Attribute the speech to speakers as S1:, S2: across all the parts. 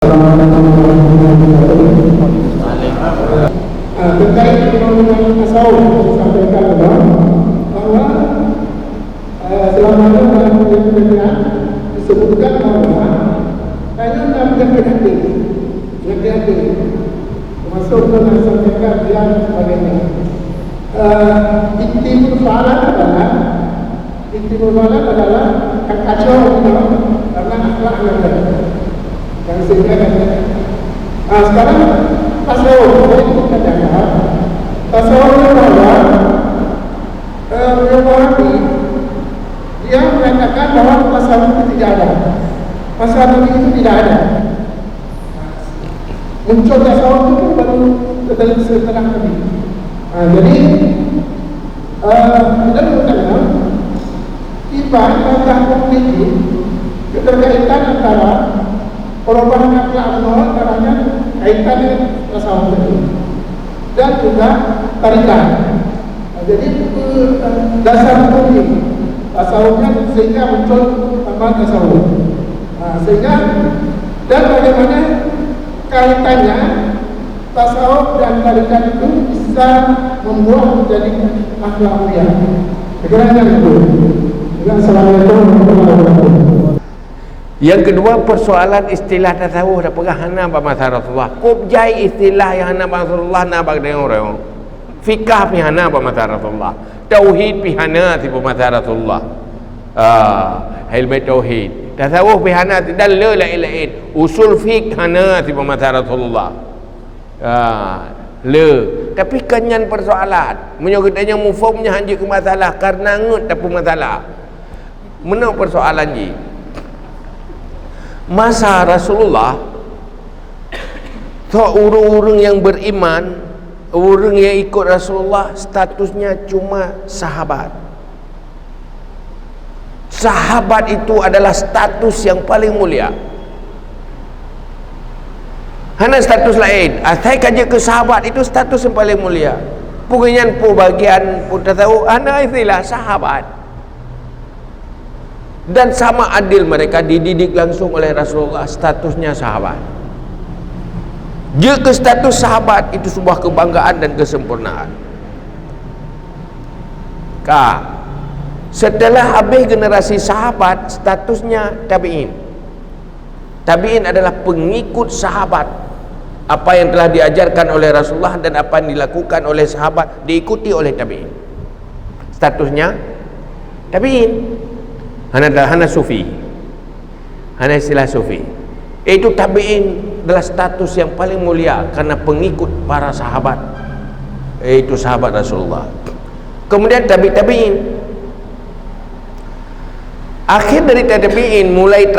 S1: Terkait dengan tasawuf disampaikan bahwa selama ini dalam penelitian disebutkan bahwa hanya dalam penyakit hati termasuk menyampaikan dan sebagainya. Inti persoalan adalah kacau karena akhlak yang sehingga sekarang tasawuf itu katakan tasawuf bahwa Al-Ghazali dia mengatakan bahwa tasawuf itu tidak ada, tasawuf itu tidak ada. Muncul tasawuf itu baru setelah ini. Jadi kita mengatakan ibarat tasawuf ini keterkaitan antara perubahan akhlak antaranya kaitan dengan tasawuf itu dan juga tarikat. Jadi itu dasar hukum ini tasawufnya sehingga muncul nama tasawuf. Sehingga dan bagaimana kaitannya tasawuf dan tarikat itu bisa membuat menjadi akhlak mulia. Sekian itu. Assalamualaikum warahmatullahi wabarakatuh.
S2: Yang kedua, persoalan istilah tasawuf dah pegah hana ba Rasulullah. Kubjai istilah yang hana ba Rasulullah na ba dengan orang. Fikah pi hana ba Rasulullah. Tauhid pi hana ti ba Rasulullah. Ilmu tauhid. Tasawuf pi hana ti dan la ilaha usul fiqh hana ti ba Rasulullah. Tapi kenyan persoalan menyokitanya mufahumnya hanya ke masalah karena ngut tapi masalah. Mana persoalan ji? Masa Rasulullah urung-urung yang beriman, urung yang ikut Rasulullah statusnya cuma sahabat. Sahabat itu adalah status yang paling mulia. Hanya status lain. Saya kaji ke sahabat itu status yang paling mulia. Pokoknya bagian pun tahu hanya istilah sahabat. Dan sama adil mereka dididik langsung oleh Rasulullah, statusnya sahabat. Jika status sahabat itu sebuah kebanggaan dan kesempurnaan. Setelah habis generasi sahabat, statusnya tabi'in. Tabi'in adalah pengikut sahabat. Apa yang telah diajarkan oleh Rasulullah dan apa yang dilakukan oleh sahabat diikuti oleh tabi'in. Statusnya tabi'in. Hana sufi, hana istilah sufi. Itu tabi'in adalah status yang paling mulia karena pengikut para sahabat, itu sahabat Rasulullah. Kemudian tabi'in, akhir dari tabi'in mulai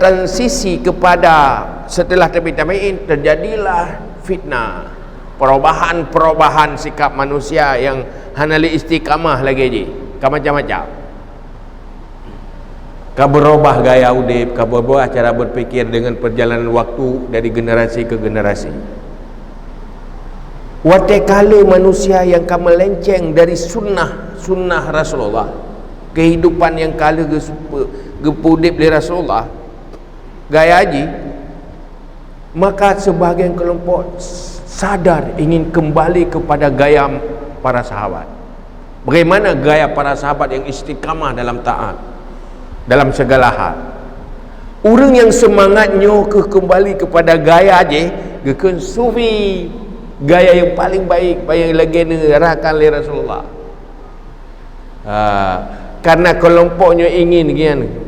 S2: transisi kepada setelah tabi'in terjadilah fitnah, perubahan sikap manusia yang hana li istiqamah lagi ji, macam-macam. Kau berubah gaya udip, kau berubah cara berfikir dengan perjalanan waktu dari generasi ke generasi. Watekala manusia yang kau melenceng dari sunnah Rasulullah, kehidupan yang kala gepudip dari Rasulullah, gaya haji, maka sebahagian kelompok sadar ingin kembali kepada gaya para sahabat. Bagaimana gaya para sahabat yang istiqamah dalam taat, dalam segala hal. Orang yang semangatnya kembali kepada gaya aja, ke sufi, gaya yang paling baik, yang lagi diarahkan oleh Rasulullah. Karena kelompoknya ingin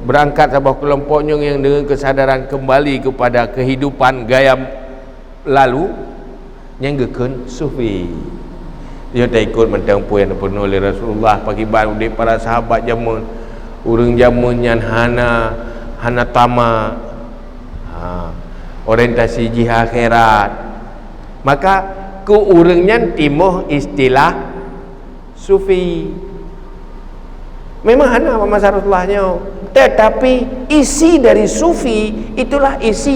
S2: berangkat sebuah kelompoknya yang dengan kesadaran kembali kepada kehidupan gaya lalu, yang gekun sufi. Dia tak ikut mentempuh yang dipenuhi oleh Rasulullah, pagi baru di para sahabat jamun. Urang jamunnya hana tama, orientasi jihad akhirat, maka ku urangnya timuh istilah sufi. Memang hana masa Rasulullahnya, tetapi isi dari sufi itulah isi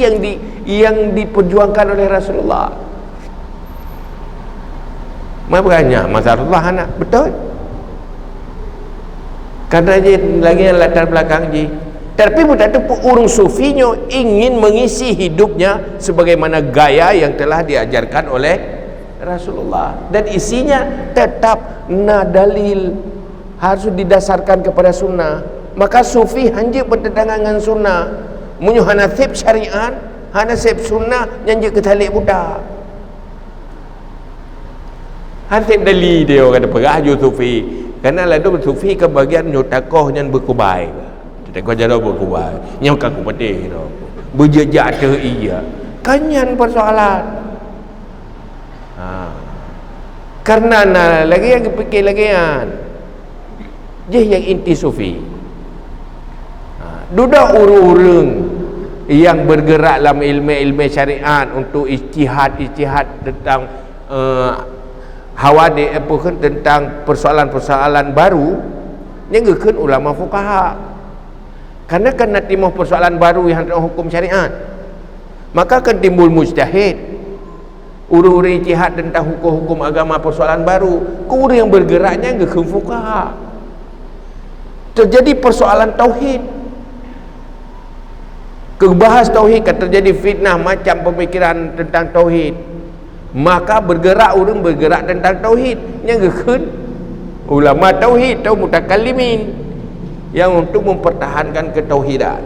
S2: yang diperjuangkan oleh Rasulullah. Makanya masa Rasulullah hana betul. Karena lagi yang latar belakang Tapi bukan itu urung sufinya ingin mengisi hidupnya sebagaimana gaya yang telah diajarkan oleh Rasulullah, dan isinya tetap dalil harus didasarkan kepada sunnah. Maka sufi hanya bertentangan dengan sunnah, munyo hanasib syariat, hanasib sunnah nyanyi ketalik budak. Hanasib dalil dia kata peraju sufi, kerana lalu sufi ke bagian nyotakoh yang berkubai. Kau jadau berkubai yang kaku patih tu berjejak ada iya kanyan persoalan karena lagi yang fikir lagi kan dia yang inti sufi duda urung yang bergerak dalam ilmu syariat untuk ijtihad tentang hawadith tentang persoalan-persoalan baru yang gekeun ulama fuqaha. Karena kena timbul persoalan baru yang tentang hukum syariat, maka akan timbul mujtahid, urus ijtihad tentang hukum-hukum agama persoalan baru. Kurang yang bergeraknya ke fuqaha. Terjadi persoalan tauhid, kebahas tauhid, kan terjadi fitnah macam pemikiran tentang tauhid, maka bergerak orang bergerak tentang tauhid yang gekun ulama tauhid atau mutakallimin yang untuk mempertahankan ketauhidan.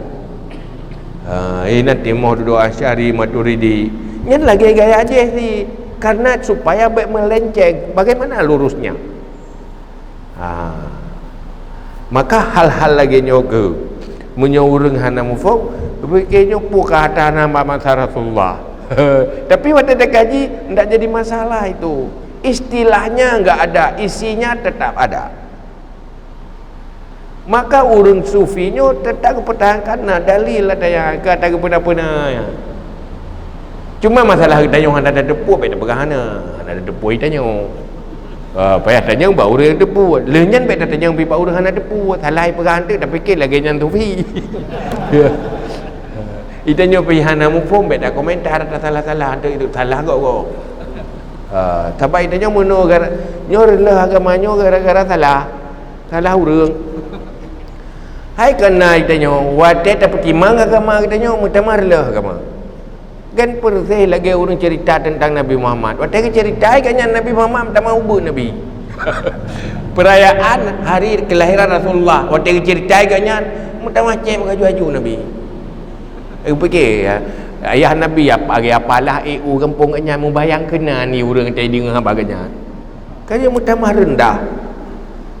S2: Nanti mau doa Asy'ari Maturidi yang lagi gaya aja sih, karena supaya baik melenceng bagaimana lurusnya. Maka hal-hal lagi nyoke menyurung hana mufok berfikirnya puka hata nama masa Rasulullah. Tapi waktu dia kaji tidak jadi masalah itu, istilahnya enggak ada, isinya tetap ada. Maka urung sufinya tetap pertahankan dalil ada yang kata kepada-pada ya. Cuma masalah tanya ada depu apa tak pegang ada depu tanya. Payah tanya bau orang depu. Lenyan baik tanya pi bau orang depu. Salah pegang tu dah fikir lagi yang sufi. Itanya pi hana mufum baik dah komentar ada salah-salah tu itu salah kok. Tapi itanya mono gara nyor lah agamanya gara-gara salah urang. Hai kena itanya wate tapi timang agama itanya mutamarlah agama. Kan persih lagi orang cerita tentang Nabi Muhammad. Wate ke cerita kan Nabi Muhammad tak mau ubah Nabi. Perayaan hari kelahiran Rasulullah. Wate ke cerita kan mutamacam baju Nabi. Fikir ya. Ayah Nabi apalah kampung nya membayang kena ni orang tadi dengan baganya. Kan dia mutamah rendah.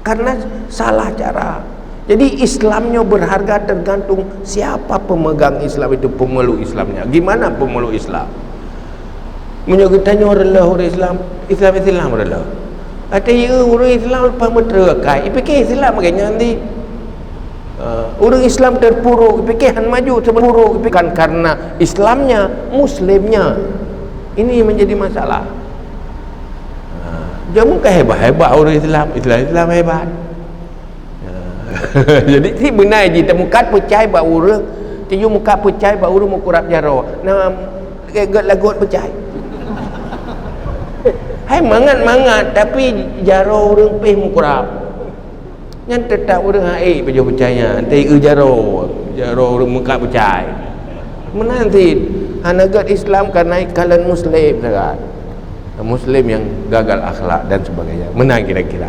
S2: Karena salah cara. Jadi Islamnya berharga tergantung siapa pemegang Islam itu, pemeluk Islamnya. Gimana pemeluk Islam? Menyebutnya orang Islam adalah. Ada orang Islam lepas menterakai. Fikir Islam makanya nanti. Orang Islam terpuruk, fikir maju terpuruk, kan karena Islamnya, Muslimnya. Ini menjadi masalah. Jangan hebat-hebat orang Islam hebat. Jadi si benar je temukat percaya bahawa orang tiyu muka percaya bahawa orang mau kurap jaro nah lagut percaya hai mangat tapi jaro orang peh mau kurap yang tetap orang hai percaya nanti jaro orang muka percaya mana nanti hanagat Islam karena kalian Muslim sangat Muslim yang gagal akhlak dan sebagainya menang kira-kira.